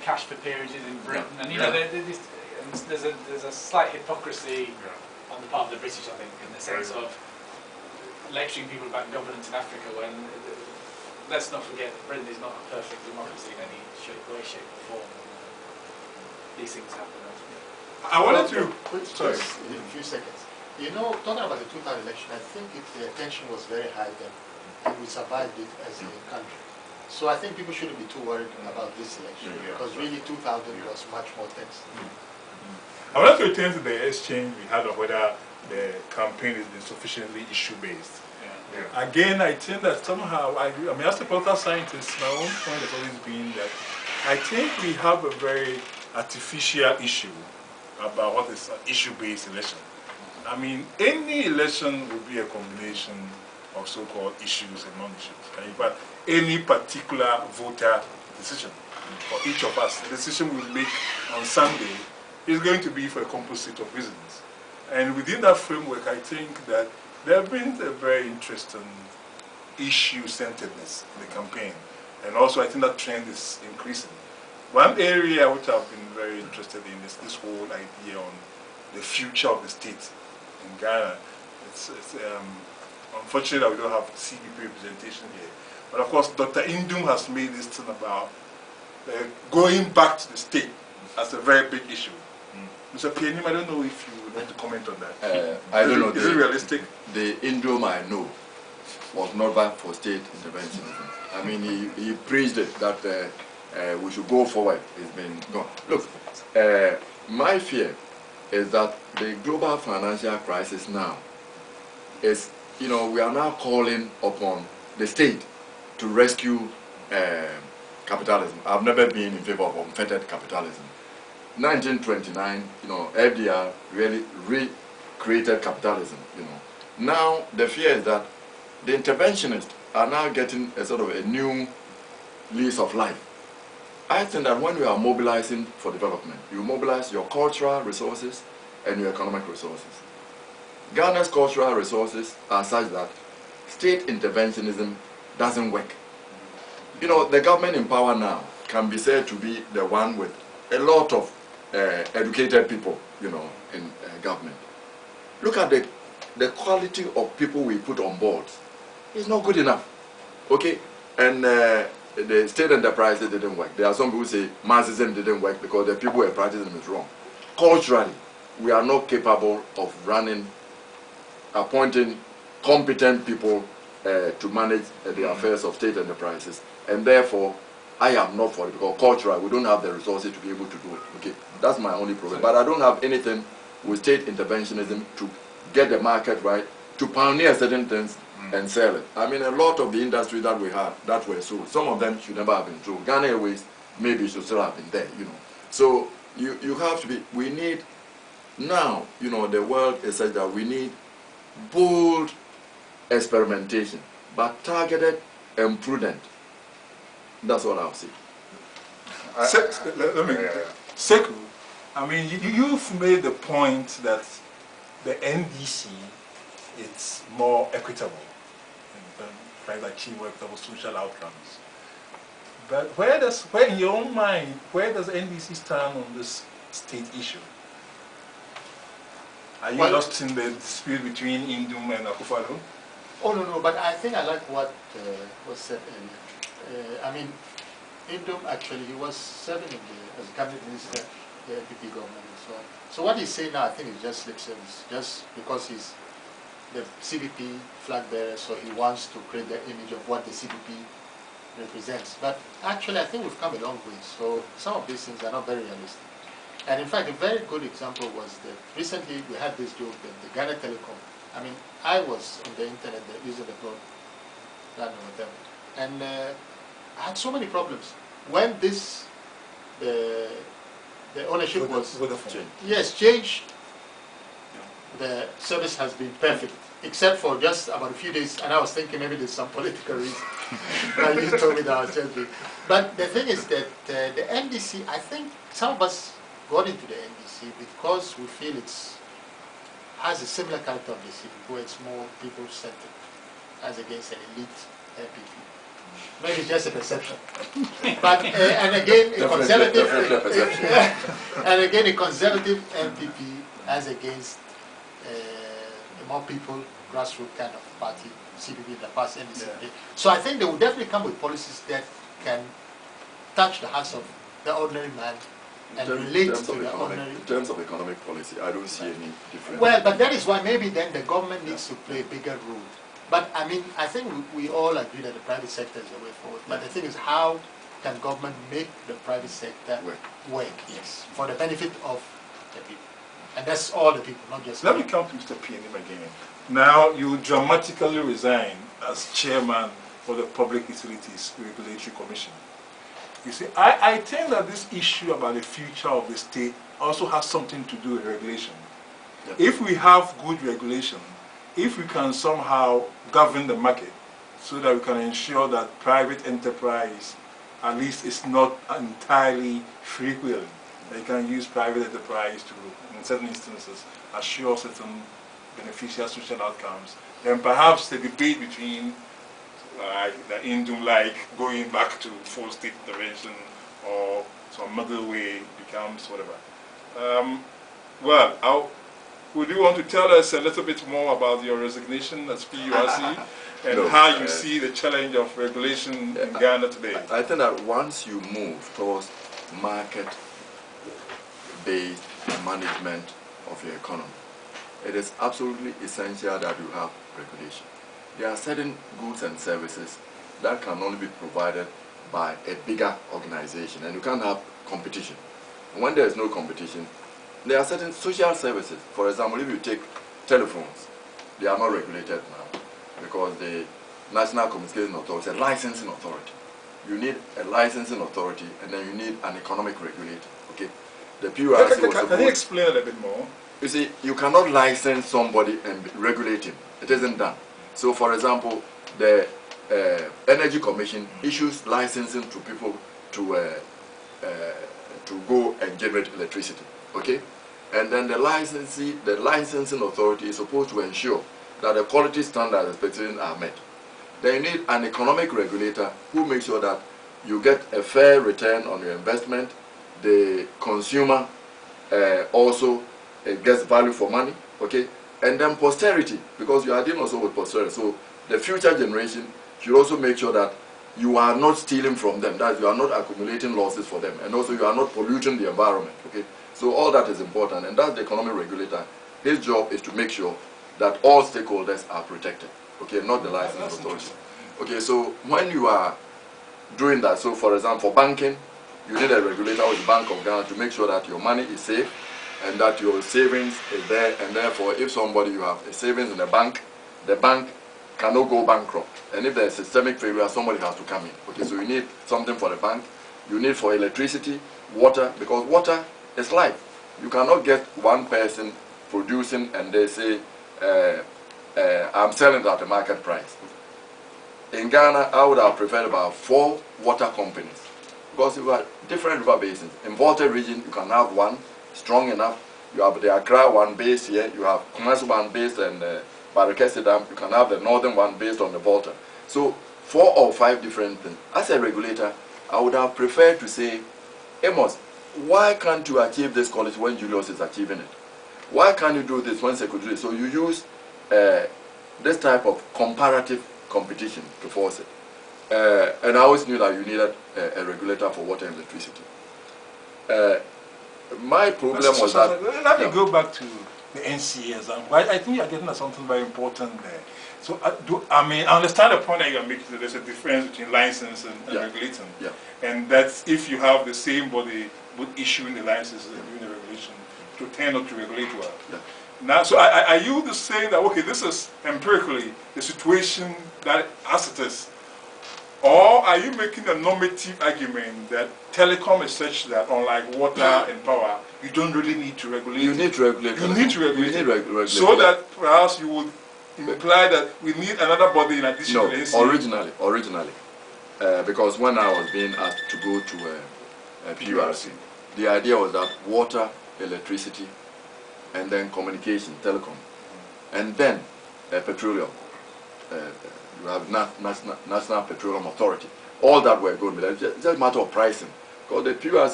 cash for peerages in Britain, and you know, there's a slight hypocrisy on the part of the British, I think, in the sense of lecturing people about governance in Africa when, let's not forget, Britain is not a perfect democracy in any way, shape or form. These things happen. I wanted to... Sorry. In a few seconds. You know, talking about the 2000 election, I think the attention was very high then, and we survived it as a country. So I think people shouldn't be too worried about this election, because really 2000 was much more tense. I wanted to return to the exchange we had of whether the campaign is sufficiently issue-based. Again, I think that somehow, I mean, as a political scientist, my own point has always been that I think we have a very artificial issue about what is an issue-based election. I mean, any election will be a combination of so-called issues and non-issues. But any particular voter decision for each of us, the decision we make on Sunday is going to be for a composite of reasons. And within that framework, I think that there have been a very interesting issue-centeredness in the campaign. And also, I think that trend is increasing. One area which I've been very interested in is this whole idea on the future of the state in Ghana. Unfortunately that we don't have CBP representation here. But of course, Dr. Indum has made this thing about going back to the state as a very big issue. Mr. Pianim, I don't know if you would want to comment on that. I don't know. Is it realistic? The Indum I know was not back for state intervention. I mean, he preached it that we should go forward. It's been gone. Look, my fear is that the global financial crisis now is, you know, we are now calling upon the state to rescue capitalism. I've never been in favor of unfettered capitalism. 1929, you know, FDR really recreated capitalism, you know. Now, the fear is that the interventionists are now getting a sort of a new lease of life. I think that when we are mobilizing for development, you mobilize your cultural resources and your economic resources. Ghana's cultural resources are such that state interventionism doesn't work. You know, the government in power now can be said to be the one with a lot of educated people, you know, in government. Look at the quality of people we put on board. It's not good enough, okay? And the state enterprises didn't work. There are some people who say Marxism didn't work because the people who are practicing it is wrong. Culturally, we are not capable of appointing competent people to manage the affairs of state enterprises, and therefore I am not for it because culturally we don't have the resources to be able to do it. Okay, that's my only problem. But I don't have anything with state interventionism to get the market right, to pioneer certain things and sell it. I mean, a lot of the industry that we had that were sold, some of them should never have been sold. Ghana Airways maybe should still have been there, you know. So you have to be. We need now, you know, the world is such that we need bold experimentation, but targeted and prudent. That's what I'll say. Sekou, I mean, you've made the point that the NDC is more equitable and tries to achieve more equitable social outcomes. But where in your own mind, where does NDC stand on this state issue? Are you lost in the dispute between Indum and Akufo-Addo? Oh, no, but I think I like what was said earlier. I mean, Indum actually, he was serving as cabinet minister in the NPP government and so on. So what he's saying now, I think is just lip service, just because he's the CBP flag bearer, so he wants to create the image of what the CBP represents. But actually, I think we've come a long way. So some of these things are not very realistic. And in fact, a very good example was that recently we had this joke that the Ghana Telecom, I mean, I was on the internet using the broadband or whatever, and I had so many problems. When the ownership was changed, the service has been perfect, except for just about a few days, and I was thinking maybe there's some political reason. But you told me that I was joking. But the thing is that the NDC, I think some of us got into the NDC because we feel it has a similar character of the CPP, where it's more people-centered as against an elite MPP. Maybe it's just a perception. But and again, a conservative, and again, a conservative MPP as against a more people, grassroots kind of party, CPP in the past, and the CPP. So I think they will definitely come with policies that can touch the hearts of the ordinary man and relate to the ordinary. In terms of economic policy, I don't see any difference. Well, but that is why maybe then the government needs to play a bigger role. But I mean, I think we all agree that the private sector is the way forward. But the thing is, how can government make the private sector work? Yes, for the benefit of the people. And that's all the people, not just... Let me come to Mr. PNM again. Now, you dramatically resign as chairman for the Public Utilities Regulatory Commission. You see, I think that this issue about the future of the state also has something to do with regulation. Yep. If we have good regulation, if we can somehow govern the market so that we can ensure that private enterprise at least is not entirely free-wheeling, they can use private enterprise to, in certain instances, assure certain beneficial social outcomes, then perhaps the debate between the Indum like going back to full state intervention or some other way becomes whatever. Would you want to tell us a little bit more about your resignation as PURC and how you see the challenge of regulation in Ghana today? I think that once you move towards market-based management of your economy, it is absolutely essential that you have regulation. There are certain goods and services that can only be provided by a bigger organization, and you can't have competition. And when there is no competition, there are certain social services. For example, if you take telephones, they are not regulated now because the National Communication Authority is a licensing authority. You need a licensing authority, and then you need an economic regulator. Okay, the PURC Can you explain a little bit more? You see, you cannot license somebody and regulate him. It isn't done. So, for example, the Energy Commission issues licensing to people to go and generate electricity. Okay, and then the licensing authority is supposed to ensure that the quality standards expectations are met. Then you need an economic regulator who makes sure that you get a fair return on your investment. The consumer also gets value for money. Okay, and then posterity, because you are dealing also with posterity. So the future generation should also make sure that you are not stealing from them, that you are not accumulating losses for them, and also you are not polluting the environment. Okay, so all that is important, and that's the economic regulator. His job is to make sure that all stakeholders are protected. Okay, not the license authority. Okay, so when you are doing that, so for example, for banking, you need a regulator with the Bank of Ghana to make sure that your money is safe and that your savings is there, and therefore if somebody, you have a savings in the bank cannot go bankrupt. And if there is systemic failure, somebody has to come in. Okay, so you need something for the bank, you need for electricity, water, because water is life. You cannot get one person producing and they say, I'm selling it at the market price. In Ghana, I would have preferred about 4 water companies, because you have different river basins. In Volta region, you can have one strong enough. You have the Accra one based here, you have Kumasi one based and Barakesi Dam, you can have the northern one based on the Volta. So 4 or 5 different things. As a regulator, I would have preferred to say, Amos, why can't you achieve this quality when Julius is achieving it? Why can't you do this when Sekou do it? So you use this type of comparative competition to force it. And I always knew that you needed a regulator for water and electricity. My problem was that... Let me go back to the NCAs. I think you're getting at something very important there. So, I understand the point that you're making, that there's a difference between license and regulating. Yeah. And that's if you have the same body both issuing the licenses and doing the regulation to tend not to regulate well. Yeah. Now, so are you saying that, okay, this is empirically the situation that as it is? Or are you making a normative argument that telecom is such that, unlike water and power, you don't really need to regulate? You need to regulate. You need to regulate. So that perhaps you would imply that we need another body in addition to the NCA? Originally. Because when I was being asked to go to a PURC, the idea was that water, electricity, and then communication, telecom, and then petroleum, you have National Petroleum Authority. All that we're going with. It's just a matter of pricing. Because the people